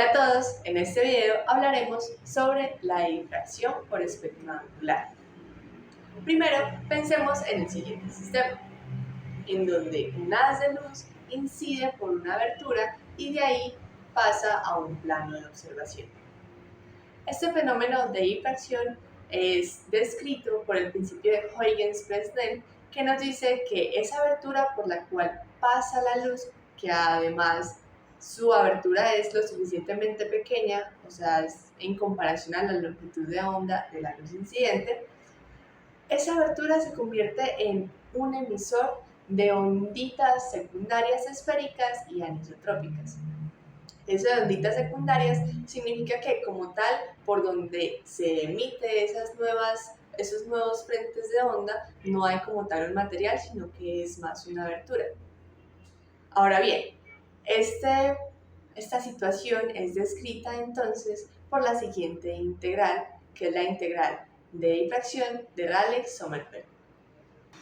Hola a todos, en este video hablaremos sobre la difracción por espectro angular. Primero, pensemos en el siguiente sistema, en donde un haz de luz incide por una abertura y de ahí pasa a un plano de observación. Este fenómeno de difracción es descrito por el principio de Huygens-Fresnel, que nos dice que esa abertura por la cual pasa la luz, que además su abertura es lo suficientemente pequeña, o sea, es en comparación a la longitud de onda de la luz incidente, esa abertura se convierte en un emisor de onditas secundarias esféricas y anisotrópicas. Eso de onditas secundarias significa que como tal, por donde se emite esos nuevos frentes de onda, no hay como tal un material, sino que es más una abertura. Ahora bien, esta situación es descrita entonces por la siguiente integral, que es la integral de difracción de Rayleigh-Sommerfeld.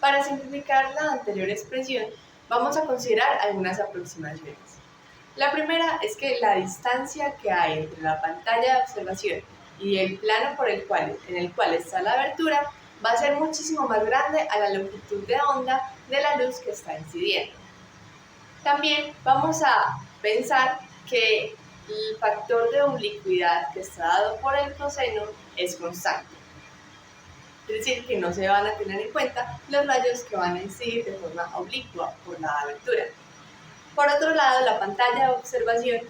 Para simplificar la anterior expresión, vamos a considerar algunas aproximaciones. La primera es que la distancia que hay entre la pantalla de observación y el plano en el cual está la abertura va a ser muchísimo más grande a la longitud de onda de la luz que está incidiendo. También vamos a pensar que el factor de oblicuidad que está dado por el coseno es constante. Es decir, que no se van a tener en cuenta los rayos que van a incidir de forma oblicua por la abertura. Por otro lado, la pantalla de observación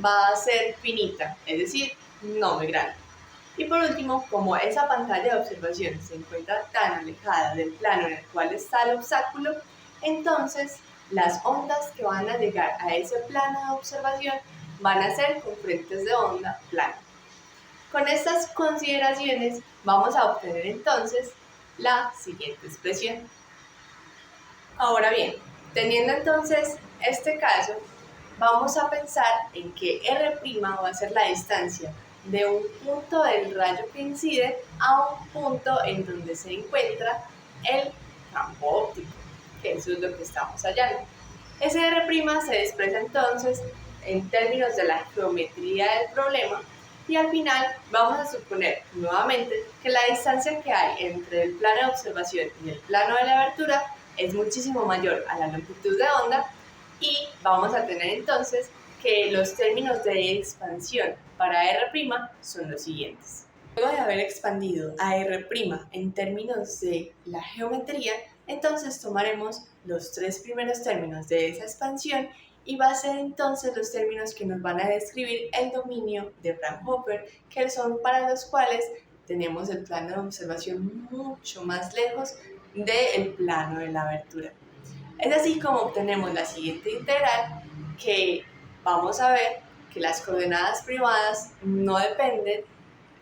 va a ser finita, es decir, no muy grande. Y por último, como esa pantalla de observación se encuentra tan alejada del plano en el cual está el obstáculo, entonces las ondas que van a llegar a ese plano de observación van a ser con frentes de onda plano. Con estas consideraciones vamos a obtener entonces la siguiente expresión. Ahora bien, teniendo entonces este caso, vamos a pensar en que R' va a ser la distancia de un punto del rayo que incide a un punto en donde se encuentra el campo óptico, que eso es lo que estamos hallando. Ese R' se expresa entonces en términos de la geometría del problema y al final vamos a suponer nuevamente que la distancia que hay entre el plano de observación y el plano de la abertura es muchísimo mayor a la longitud de onda y vamos a tener entonces que los términos de expansión para R' son los siguientes. Luego de haber expandido a R' en términos de la geometría, entonces tomaremos los tres primeros términos de esa expansión y va a ser entonces los términos que nos van a describir el dominio de Fraunhofer, que son para los cuales tenemos el plano de observación mucho más lejos del plano de la abertura. Es así como obtenemos la siguiente integral, que vamos a ver que las coordenadas privadas no dependen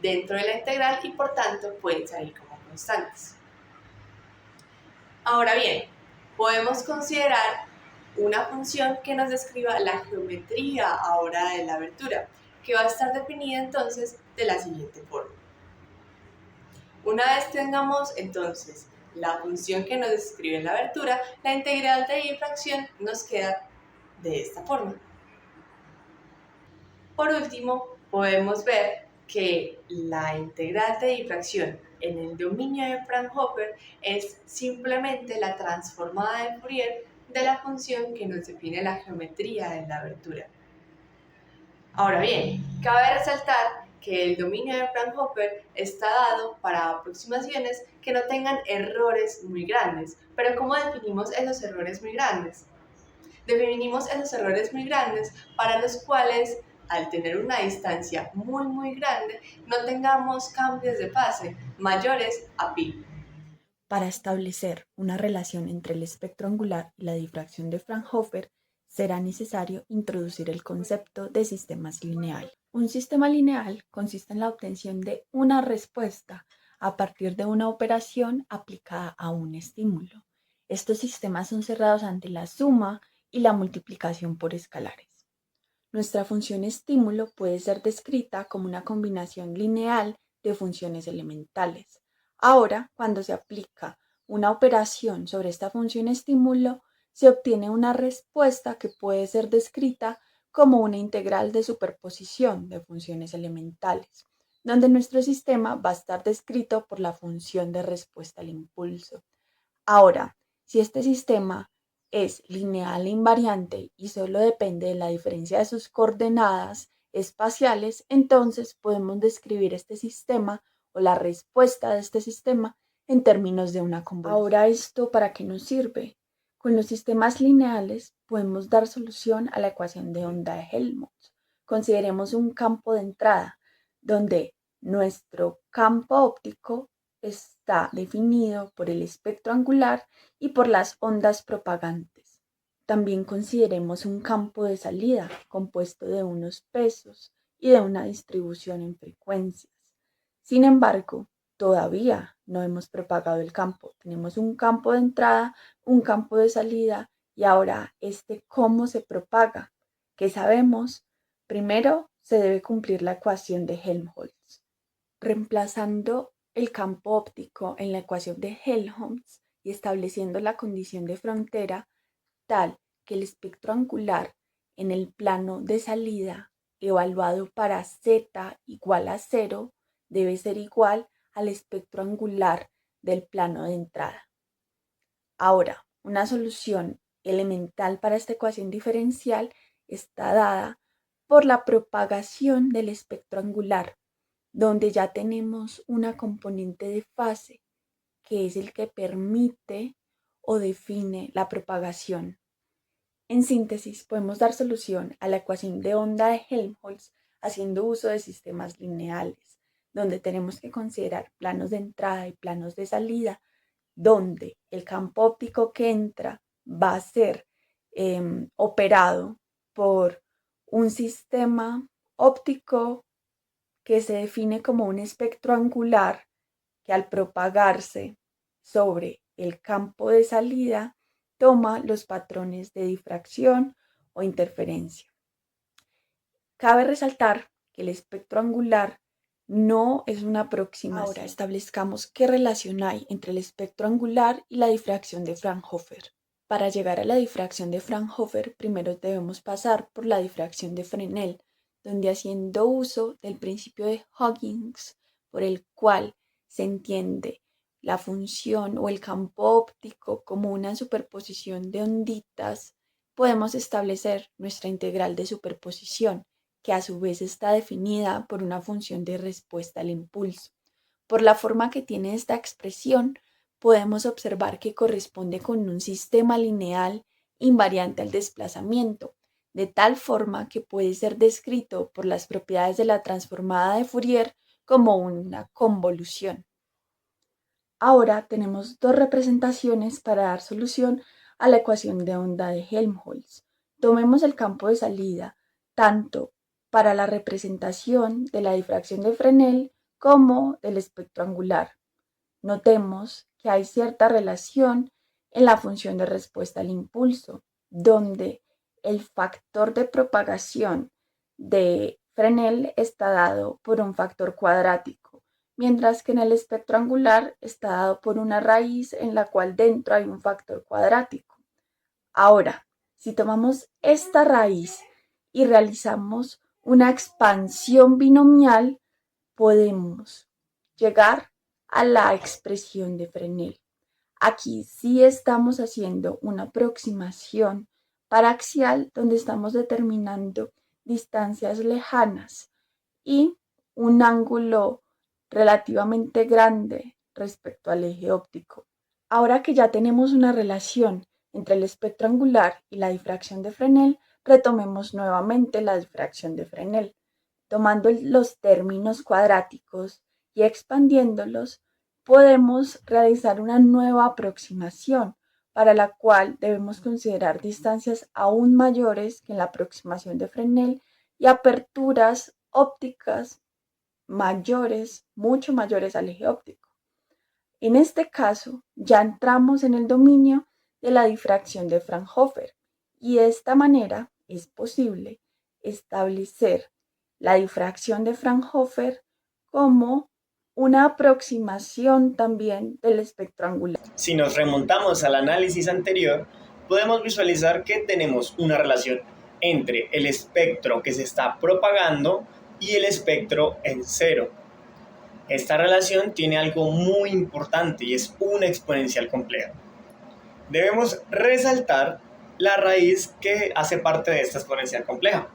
dentro de la integral y por tanto pueden salir como constantes. Ahora bien, podemos considerar una función que nos describa la geometría ahora de la abertura, que va a estar definida entonces de la siguiente forma. Una vez tengamos entonces la función que nos describe la abertura, la integral de difracción nos queda de esta forma. Por último, podemos ver que la integral de difracción en el dominio de Fraunhofer es simplemente la transformada de Fourier de la función que nos define la geometría de la abertura. Ahora bien, cabe resaltar que el dominio de Fraunhofer está dado para aproximaciones que no tengan errores muy grandes. Pero ¿cómo definimos esos errores muy grandes? Definimos esos errores muy grandes para los cuales, al tener una distancia muy grande, no tengamos cambios de fase mayores a pi. Para establecer una relación entre el espectro angular y la difracción de Fraunhofer, será necesario introducir el concepto de sistemas lineal. Un sistema lineal consiste en la obtención de una respuesta a partir de una operación aplicada a un estímulo. Estos sistemas son cerrados ante la suma y la multiplicación por escalares. Nuestra función estímulo puede ser descrita como una combinación lineal de funciones elementales. Ahora, cuando se aplica una operación sobre esta función estímulo, se obtiene una respuesta que puede ser descrita como una integral de superposición de funciones elementales, donde nuestro sistema va a estar descrito por la función de respuesta al impulso. Ahora, si este sistema es lineal e invariante y solo depende de la diferencia de sus coordenadas espaciales, entonces podemos describir este sistema o la respuesta de este sistema en términos de una convolución. Ahora, ¿esto para qué nos sirve? Con los sistemas lineales podemos dar solución a la ecuación de onda de Helmholtz. Consideremos un campo de entrada donde nuestro campo óptico está definido por el espectro angular y por las ondas propagantes. También consideremos un campo de salida compuesto de unos pesos y de una distribución en frecuencias. Sin embargo, todavía no hemos propagado el campo. Tenemos un campo de entrada, un campo de salida y ahora ¿cómo se propaga? ¿Qué sabemos? Primero, se debe cumplir la ecuación de Helmholtz. Reemplazando el campo óptico en la ecuación de Helmholtz y estableciendo la condición de frontera tal que el espectro angular en el plano de salida evaluado para z igual a 0 debe ser igual al espectro angular del plano de entrada. Ahora, una solución elemental para esta ecuación diferencial está dada por la propagación del espectro angular, donde ya tenemos una componente de fase, que es el que permite o define la propagación. En síntesis, podemos dar solución a la ecuación de onda de Helmholtz haciendo uso de sistemas lineales, donde tenemos que considerar planos de entrada y planos de salida, donde el campo óptico que entra va a ser operado por un sistema óptico que se define como un espectro angular que al propagarse sobre el campo de salida toma los patrones de difracción o interferencia. Cabe resaltar que el espectro angular no es una aproximación. Ahora establezcamos qué relación hay entre el espectro angular y la difracción de Fraunhofer. Para llegar a la difracción de Fraunhofer, primero debemos pasar por la difracción de Fresnel, donde haciendo uso del principio de Huggins, por el cual se entiende la función o el campo óptico como una superposición de onditas, podemos establecer nuestra integral de superposición, que a su vez está definida por una función de respuesta al impulso. Por la forma que tiene esta expresión, podemos observar que corresponde con un sistema lineal invariante al desplazamiento, de tal forma que puede ser descrito por las propiedades de la transformada de Fourier como una convolución. Ahora tenemos dos representaciones para dar solución a la ecuación de onda de Helmholtz. Tomemos el campo de salida tanto para la representación de la difracción de Fresnel como del espectro angular. Notemos que hay cierta relación en la función de respuesta al impulso, donde el factor de propagación de Fresnel está dado por un factor cuadrático, mientras que en el espectro angular está dado por una raíz en la cual dentro hay un factor cuadrático. Ahora, si tomamos esta raíz y realizamos una expansión binomial, podemos llegar a la expresión de Fresnel. Aquí sí estamos haciendo una aproximación paraxial donde estamos determinando distancias lejanas y un ángulo relativamente grande respecto al eje óptico. Ahora que ya tenemos una relación entre el espectro angular y la difracción de Fresnel, retomemos nuevamente la difracción de Fresnel. Tomando los términos cuadráticos y expandiéndolos, podemos realizar una nueva aproximación para la cual debemos considerar distancias aún mayores que en la aproximación de Fresnel y aperturas ópticas mayores, mucho mayores al eje óptico. En este caso, ya entramos en el dominio de la difracción de Fraunhofer y de esta manera es posible establecer la difracción de Fraunhofer como una aproximación también del espectro angular. Si nos remontamos al análisis anterior, podemos visualizar que tenemos una relación entre el espectro que se está propagando y el espectro en cero. Esta relación tiene algo muy importante y es una exponencial compleja. Debemos resaltar la raíz que hace parte de esta exponencial compleja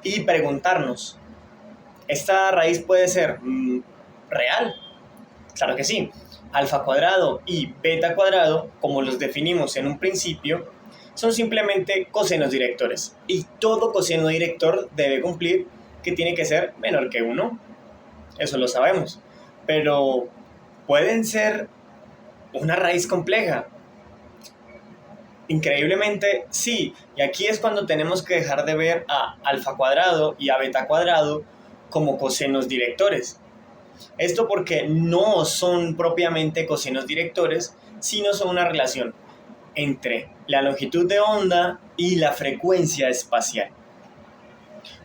y preguntarnos, ¿esta raíz puede ser real? Claro que sí. Alfa cuadrado y beta cuadrado, como los definimos en un principio, son simplemente cosenos directores. Y todo coseno director debe cumplir que tiene que ser menor que 1. Eso lo sabemos. Pero pueden ser una raíz compleja. Increíblemente, sí. Y aquí es cuando tenemos que dejar de ver a alfa cuadrado y a beta cuadrado como cosenos directores. Esto porque no son propiamente cosenos directores, sino son una relación entre la longitud de onda y la frecuencia espacial.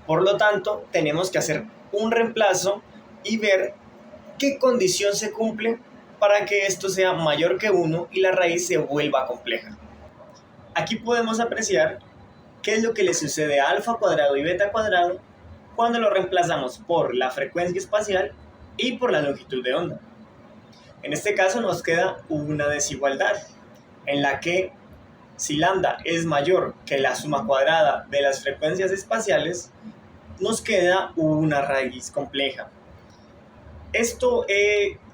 Por lo tanto, tenemos que hacer un reemplazo y ver qué condición se cumple para que esto sea mayor que 1 y la raíz se vuelva compleja. Aquí podemos apreciar qué es lo que le sucede a alfa cuadrado y beta cuadrado cuando lo reemplazamos por la frecuencia espacial y por la longitud de onda. En este caso nos queda una desigualdad en la que si lambda es mayor que la suma cuadrada de las frecuencias espaciales, nos queda una raíz compleja. Esto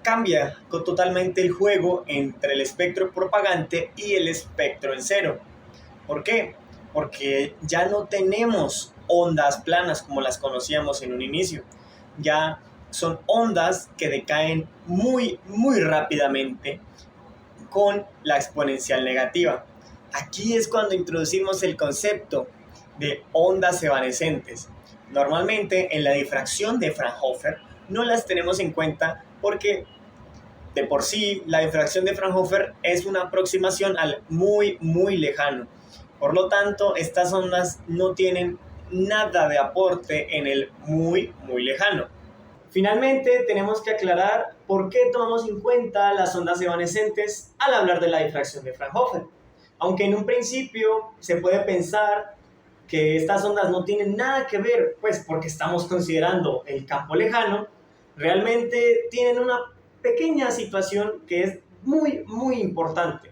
cambia totalmente el juego entre el espectro propagante y el espectro en cero. ¿Por qué? Porque ya no tenemos ondas planas como las conocíamos en un inicio. Ya son ondas que decaen muy rápidamente con la exponencial negativa. Aquí es cuando introducimos el concepto de ondas evanescentes. Normalmente en la difracción de Fraunhofer no las tenemos en cuenta porque de por sí la difracción de Fraunhofer es una aproximación al muy lejano. Por lo tanto, estas ondas no tienen nada de aporte en el muy lejano. Finalmente, tenemos que aclarar por qué tomamos en cuenta las ondas evanescentes al hablar de la difracción de Fraunhofer. Aunque en un principio se puede pensar que estas ondas no tienen nada que ver, pues porque estamos considerando el campo lejano, realmente tienen una pequeña situación que es muy importante.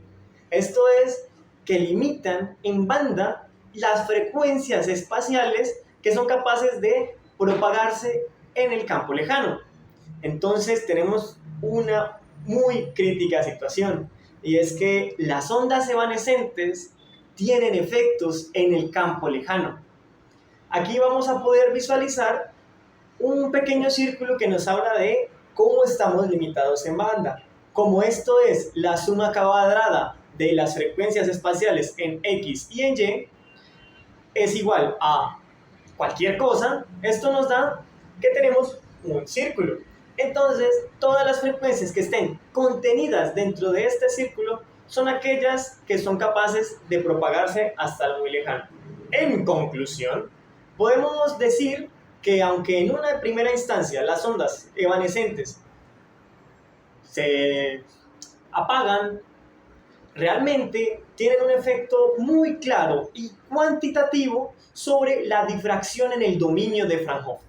Esto es que limitan en banda las frecuencias espaciales que son capaces de propagarse en el campo lejano. Entonces tenemos una muy crítica situación, y es que las ondas evanescentes tienen efectos en el campo lejano. Aquí vamos a poder visualizar un pequeño círculo que nos habla de cómo estamos limitados en banda. Como esto es la suma cuadrada de las frecuencias espaciales en X y en Y, es igual a cualquier cosa, esto nos da que tenemos un círculo. Entonces, todas las frecuencias que estén contenidas dentro de este círculo son aquellas que son capaces de propagarse hasta lo muy lejano. En conclusión, podemos decir que aunque en una primera instancia las ondas evanescentes se apagan, realmente tienen un efecto muy claro y cuantitativo sobre la difracción en el dominio de Fraunhofer.